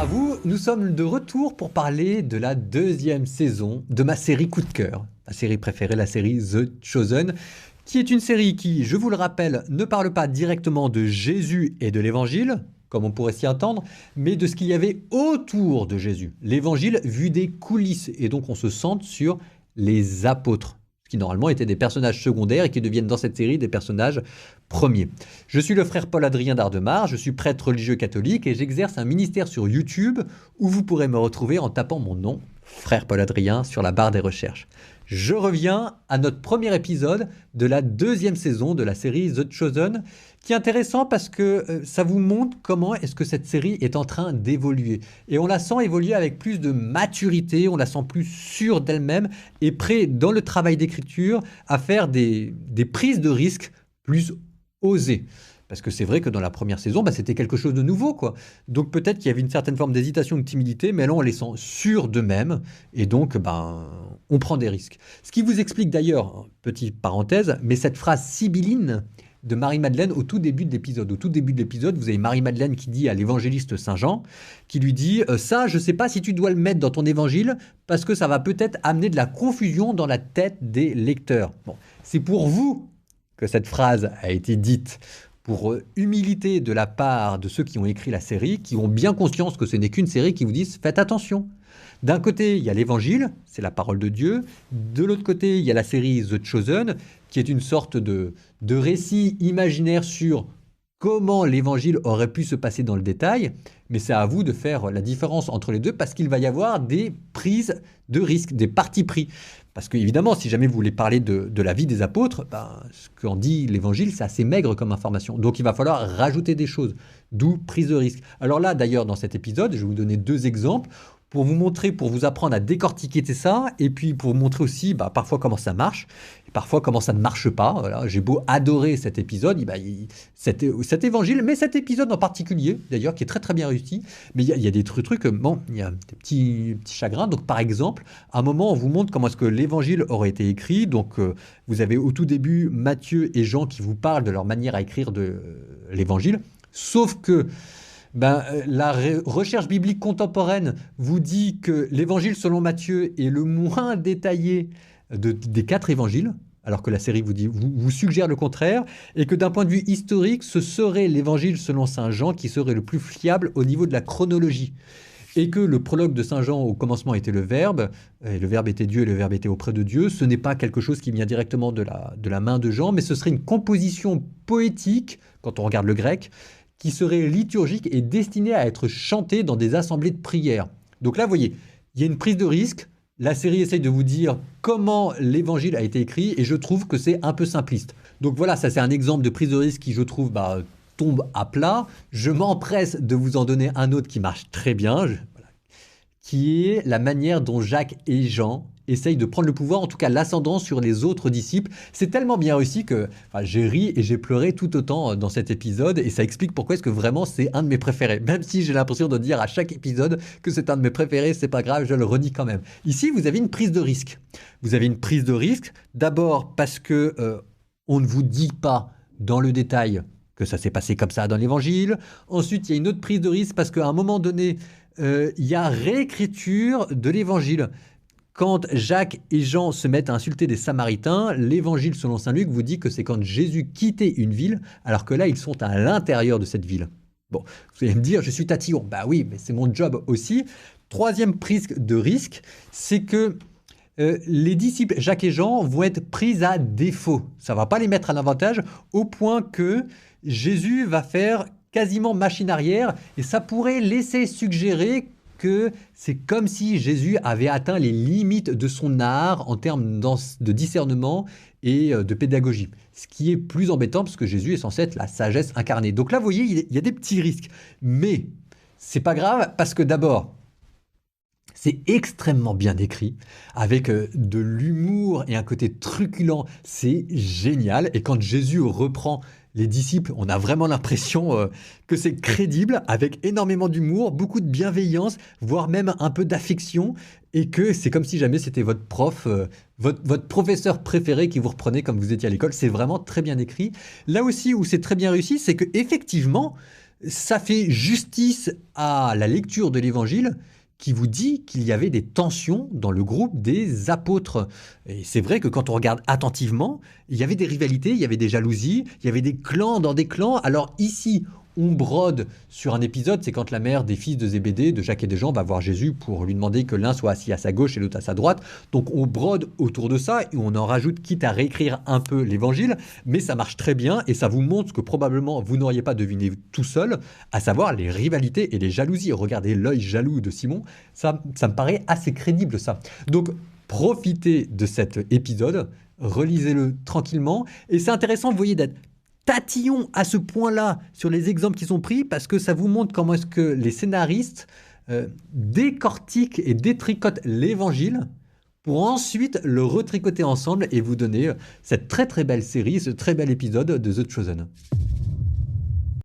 à vous, nous sommes de retour pour parler de la deuxième saison de ma série coup de cœur, ma série préférée, la série The Chosen, qui est une série qui, je vous le rappelle, ne parle pas directement de Jésus et de l'Évangile, comme on pourrait s'y attendre, mais de ce qu'il y avait autour de Jésus. L'Évangile vu des coulisses, et donc on se centre sur les apôtres, qui normalement étaient des personnages secondaires et qui deviennent dans cette série des personnages premiers. Je suis le frère Paul-Adrien d'Ardemar, je suis prêtre religieux catholique et j'exerce un ministère sur YouTube où vous pourrez me retrouver en tapant mon nom, frère Paul-Adrien, sur la barre des recherches. Je reviens à notre premier épisode de la deuxième saison de la série The Chosen, qui est intéressant parce que ça vous montre comment est-ce que cette série est en train d'évoluer. Et on la sent évoluer avec plus de maturité, on la sent plus sûre d'elle-même et prêt dans le travail d'écriture à faire des prises de risques plus osées. Parce que c'est vrai que dans la première saison, c'était quelque chose de nouveau, quoi. Donc peut-être qu'il y avait une certaine forme d'hésitation, de timidité, mais là on les sent sûrs d'eux-mêmes, et donc on prend des risques. Ce qui vous explique d'ailleurs, petite parenthèse, mais cette phrase sibylline de Marie-Madeleine au tout début de l'épisode. Au tout début de l'épisode, vous avez Marie-Madeleine qui dit à l'évangéliste Saint Jean, qui lui dit « Ça, je ne sais pas si tu dois le mettre dans ton évangile, parce que ça va peut-être amener de la confusion dans la tête des lecteurs. » Bon, c'est pour vous que cette phrase a été dite, pour humilité de la part de ceux qui ont écrit la série, qui ont bien conscience que ce n'est qu'une série, qui vous disent « Faites attention ». D'un côté, il y a l'évangile, c'est la parole de Dieu. De l'autre côté, il y a la série The Chosen, qui est une sorte de récit imaginaire sur comment l'évangile aurait pu se passer dans le détail. Mais c'est à vous de faire la différence entre les deux, parce qu'il va y avoir des prises de risque, des partis pris. Parce que, évidemment, si jamais vous voulez parler de la vie des apôtres, ce qu'en dit l'évangile, c'est assez maigre comme information. Donc, il va falloir rajouter des choses, d'où prise de risque. Alors là, d'ailleurs, dans cet épisode, je vais vous donner deux exemples pour vous montrer, pour vous apprendre à décortiquer ça, et puis pour vous montrer aussi parfois comment ça marche, et parfois comment ça ne marche pas. Voilà, j'ai beau adorer cet épisode, cet évangile, mais cet épisode en particulier, d'ailleurs, qui est très très bien réussi, mais il y a des trucs, il y a des petits chagrins. Donc par exemple, à un moment, on vous montre comment est-ce que l'évangile aurait été écrit. Donc vous avez au tout début Matthieu et Jean qui vous parlent de leur manière à écrire de l'évangile, sauf que la recherche biblique contemporaine vous dit que l'évangile selon Matthieu est le moins détaillé des 4 évangiles, alors que la série vous suggère le contraire, et que d'un point de vue historique, ce serait l'évangile selon Saint Jean qui serait le plus fiable au niveau de la chronologie. Et que le prologue de Saint Jean au commencement était le Verbe, et le Verbe était Dieu et le Verbe était auprès de Dieu. Ce n'est pas quelque chose qui vient directement de la main de Jean, mais ce serait une composition poétique, quand on regarde le grec, qui serait liturgique et destinée à être chantée dans des assemblées de prière. Donc là, vous voyez, il y a une prise de risque. La série essaye de vous dire comment l'évangile a été écrit, et je trouve que c'est un peu simpliste. Donc voilà, ça c'est un exemple de prise de risque qui, je trouve, tombe à plat. Je m'empresse de vous en donner un autre qui marche très bien, qui est la manière dont Jacques et Jean essayent de prendre le pouvoir, en tout cas l'ascendant sur les autres disciples. C'est tellement bien réussi que j'ai ri et j'ai pleuré tout autant dans cet épisode, et ça explique pourquoi est-ce que vraiment c'est un de mes préférés. Même si j'ai l'impression de dire à chaque épisode que c'est un de mes préférés, c'est pas grave, je le redis quand même. Ici, vous avez une prise de risque. Vous avez une prise de risque, d'abord parce que on ne vous dit pas dans le détail que ça s'est passé comme ça dans l'évangile. Ensuite, il y a une autre prise de risque parce qu'à un moment donné, il y a réécriture de l'évangile. Quand Jacques et Jean se mettent à insulter des Samaritains, l'évangile selon saint Luc vous dit que c'est quand Jésus quittait une ville, alors que là, ils sont à l'intérieur de cette ville. Bon, vous allez me dire, je suis tatillon. Oui, mais c'est mon job aussi. Troisième prise de risque, c'est que les disciples Jacques et Jean vont être pris à défaut. Ça ne va pas les mettre à l'avantage, au point que Jésus va faire quasiment machine arrière, et ça pourrait laisser suggérer que c'est comme si Jésus avait atteint les limites de son art en termes de discernement et de pédagogie. Ce qui est plus embêtant parce que Jésus est censé être la sagesse incarnée. Donc là, vous voyez, il y a des petits risques. Mais c'est pas grave parce que d'abord, c'est extrêmement bien décrit, avec de l'humour et un côté truculent. C'est génial. Et quand Jésus reprend les disciples, on a vraiment l'impression que c'est crédible, avec énormément d'humour, beaucoup de bienveillance, voire même un peu d'affection, et que c'est comme si jamais c'était votre prof, votre professeur préféré qui vous reprenait comme vous étiez à l'école. C'est vraiment très bien écrit. Là aussi où c'est très bien réussi, c'est que effectivement, Ça fait justice à la lecture de l'Évangile qui vous dit qu'il y avait des tensions dans le groupe des apôtres. Et c'est vrai que quand on regarde attentivement, il y avait des rivalités, il y avait des jalousies, il y avait des clans dans des clans. Alors ici, on brode sur un épisode, c'est quand la mère des fils de Zébédée, de Jacques et de Jean, va voir Jésus pour lui demander que l'un soit assis à sa gauche et l'autre à sa droite. Donc on brode autour de ça et on en rajoute, quitte à réécrire un peu l'évangile, mais ça marche très bien et ça vous montre ce que probablement vous n'auriez pas deviné tout seul, à savoir les rivalités et les jalousies. Regardez l'œil jaloux de Simon, ça me paraît assez crédible ça. Donc profitez de cet épisode, relisez-le tranquillement et c'est intéressant, vous voyez, d'être tatillon à ce point-là sur les exemples qui sont pris parce que ça vous montre comment est-ce que les scénaristes décortiquent et détricotent l'évangile pour ensuite le retricoter ensemble et vous donner cette très très belle série, ce très bel épisode de The Chosen.